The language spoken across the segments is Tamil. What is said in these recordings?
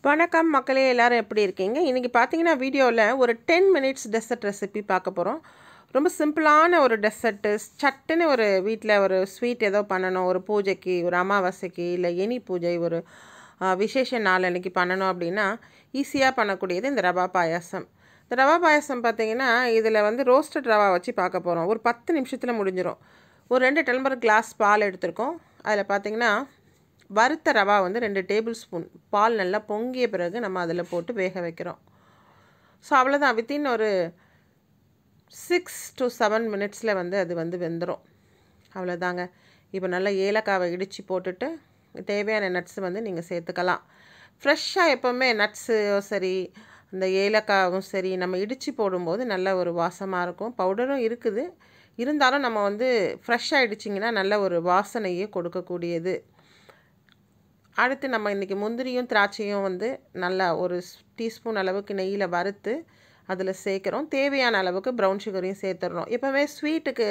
வணக்கம் மக்களே, எல்லாரும் எப்படி இருக்கீங்க? இன்றைக்கி பார்த்தீங்கன்னா வீடியோவில் ஒரு 10 மினிட்ஸ் டெசர்ட் ரெசிபி பார்க்க போகிறோம். ரொம்ப சிம்பிளான ஒரு டெசர்ட்டு. சட்டுன்னு ஒரு வீட்டில் ஒரு ஸ்வீட் ஏதோ பண்ணணும், ஒரு பூஜைக்கு, ஒரு அமாவாசைக்கு, இல்லை எனி பூஜை, ஒரு விசேஷ நாள் அன்றைக்கி பண்ணணும் அப்படின்னா ஈஸியாக பண்ணக்கூடியது இந்த ரவா பாயாசம். இந்த ரவா பாயாசம் பார்த்தீங்கன்னா இதில் வந்து ரோஸ்டட் ரவா வச்சு பார்க்க போகிறோம். ஒரு 10 நிமிஷத்தில் முடிஞ்சிடும். ஒரு 2 டம்ளர் கிளாஸ் பால் எடுத்திருக்கோம். அதில் பார்த்தீங்கன்னா வறுத்த ரவா வந்து 2 டேபிள் ஸ்பூன் பால் நல்லா பொங்கிய பிறகு நம்ம அதில் போட்டு வேக வைக்கிறோம். ஸோ அவ்வளோதான். வித்தின் ஒரு 6 to 7 மினிட்ஸில் வந்து அது வந்து வெந்துடும். அவ்வளோதாங்க. இப்போ நல்லா ஏலக்காவை இடித்து போட்டுட்டு தேவையான நட்ஸ் வந்து நீங்கள் சேர்த்துக்கலாம். ஃப்ரெஷ்ஷாக எப்போவுமே நட்ஸு சரி, இந்த ஏலக்காவும் சரி, நம்ம இடித்து போடும்போது நல்ல ஒரு வாசமாக இருக்கும். பவுடரும் இருக்குது, இருந்தாலும் நம்ம வந்து ஃப்ரெஷ்ஷாக இடிச்சிங்கன்னா நல்ல ஒரு வாசனையே கொடுக்கக்கூடியது. அடுத்து நம்ம இன்றைக்கி முந்திரியும் திராட்சையும் வந்து நல்லா ஒரு டீஸ்பூன் அளவுக்கு நெய்யில் வறுத்து அதில் சேர்க்குறோம். தேவையான அளவுக்கு ப்ரௌன் சுகரையும் சேர்த்துடுறோம். எப்போவுமே ஸ்வீட்டுக்கு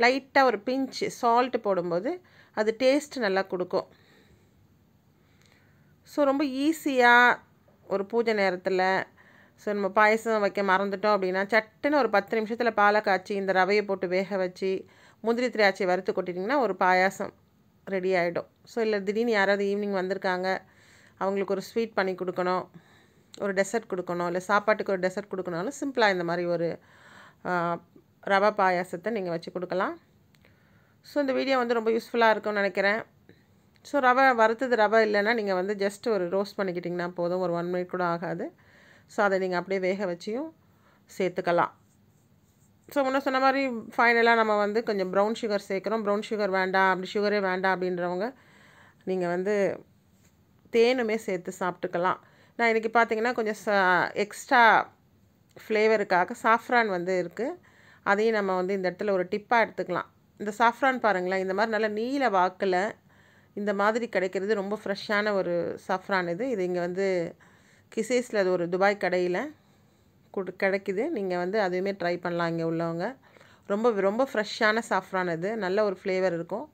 லைட்டாக ஒரு பிஞ்ச் சால்ட்டு போடும்போது அது டேஸ்ட் நல்லா கொடுக்கும். ஸோ ரொம்ப ஈஸியாக ஒரு பூஜை நேரத்தில் ஸோ நம்ம பாயசம் வைக்க மறந்துட்டோம் அப்படின்னா சட்டுன்னு ஒரு 10 நிமிஷத்தில் பாலை காய்ச்சி இந்த ரவையை போட்டு வேக வச்சு முந்திரி திராட்சை வறுத்து கொட்டிட்டிங்கன்னா ஒரு பாயாசம் ரெடி ஆகிடும். ஸோ இல்லை திடீர்னு யாராவது ஈவினிங் வந்திருக்காங்க, அவங்களுக்கு ஒரு ஸ்வீட் பண்ணி கொடுக்கணும், ஒரு டெசர்ட் கொடுக்கணும், இல்லை சாப்பாட்டுக்கு ஒரு டெசர்ட் கொடுக்கணும்னாலும் சிம்பிளாக இந்த மாதிரி ஒரு ரவா பாயாசத்தை நீங்கள் வச்சு கொடுக்கலாம். ஸோ இந்த வீடியோ வந்து ரொம்ப யூஸ்ஃபுல்லாக இருக்கும்னு நினைக்கிறேன். ஸோ ரவை வறுத்தது ரவை இல்லைன்னா நீங்கள் வந்து ஜஸ்ட் ஒரு ரோஸ்ட் பண்ணிக்கிட்டிங்கன்னா போதும். ஒரு 1 மினிட் கூட ஆகாது. ஸோ அதை நீங்கள் அப்படியே வேக வச்சியும் சேர்த்துக்கலாம். ஸோ முன்ன சொன்ன மாதிரி ஃபைனலாக நம்ம வந்து கொஞ்சம் ப்ரௌன் சுகர் சேர்க்குறோம். ப்ரௌன் சுகர் வேண்டாம், அப்படி சுகரே வேண்டாம் அப்படின்றவங்க நீங்கள் வந்து தேனுமே சேர்த்து சாப்பிட்டுக்கலாம். நான் இன்றைக்கி பார்த்தீங்கன்னா கொஞ்சம் எக்ஸ்ட்ரா ஃப்ளேவருக்காக சாஃப்ரான் வந்து இருக்குது. அதையும் நம்ம வந்து இந்த இடத்துல ஒரு டிப்பாக எடுத்துக்கலாம். இந்த சாஃப்ரான் பாருங்களேன், இந்த மாதிரி நல்லா நீல வாக்கில் இந்த மாதிரி கிடைக்கிறது ரொம்ப ஃப்ரெஷ்ஷான ஒரு சாஃப்ரான் இது. இது இங்கே வந்து கிசேஸில் அது ஒரு துபாய் கடையில் கிடைக்குது. நீங்கள் வந்து அதுவுமே ட்ரை பண்ணலாம் இங்கே உள்ளவங்க. ரொம்ப ரொம்ப ஃப்ரெஷ்ஷான சாஃப்ரான் இது. நல்ல ஒரு ஃப்ளேவர் இருக்கும்.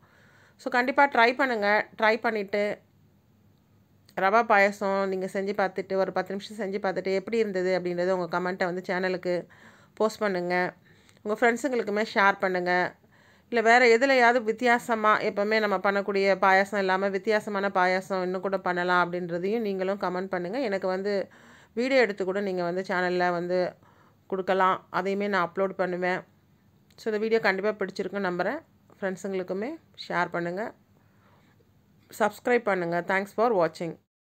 ஸோ கண்டிப்பாக ட்ரை பண்ணுங்கள். ட்ரை பண்ணிவிட்டு ரவா பாயசம் நீங்கள் செஞ்சு பார்த்துட்டு ஒரு 10 நிமிஷம் செஞ்சு பார்த்துட்டு எப்படி இருந்தது அப்படின்றத உங்கள் கமெண்ட்டை வந்து சேனலுக்கு போஸ்ட் பண்ணுங்கள். உங்கள் ஃப்ரெண்ட்ஸுங்களுக்குமே ஷேர் பண்ணுங்கள். இல்லை வேறு எதுலையாவது வித்தியாசமாக எப்போவுமே நம்ம பண்ணக்கூடிய பாயாசம் இல்லாமல் வித்தியாசமான பாயாசம் இன்னும் கூட பண்ணலாம் அப்படின்றதையும் நீங்களும் கமெண்ட் பண்ணுங்கள். எனக்கு வந்து வீடியோ எடுத்து கூட நீங்கள் வந்து சேனலில் வந்து கொடுக்கலாம். அதையுமே நான் அப்லோட் பண்ணுவேன். ஸோ இந்த வீடியோ கண்டிப்பாக பிடிச்சிருக்குன்னு நம்புகிறேன். ஃப்ரெண்ட்ஸுங்களுக்குமே ஷேர் பண்ணுங்கள், சப்ஸ்கிரைப் பண்ணுங்கள். தேங்க்ஸ் ஃபார் வாட்சிங்.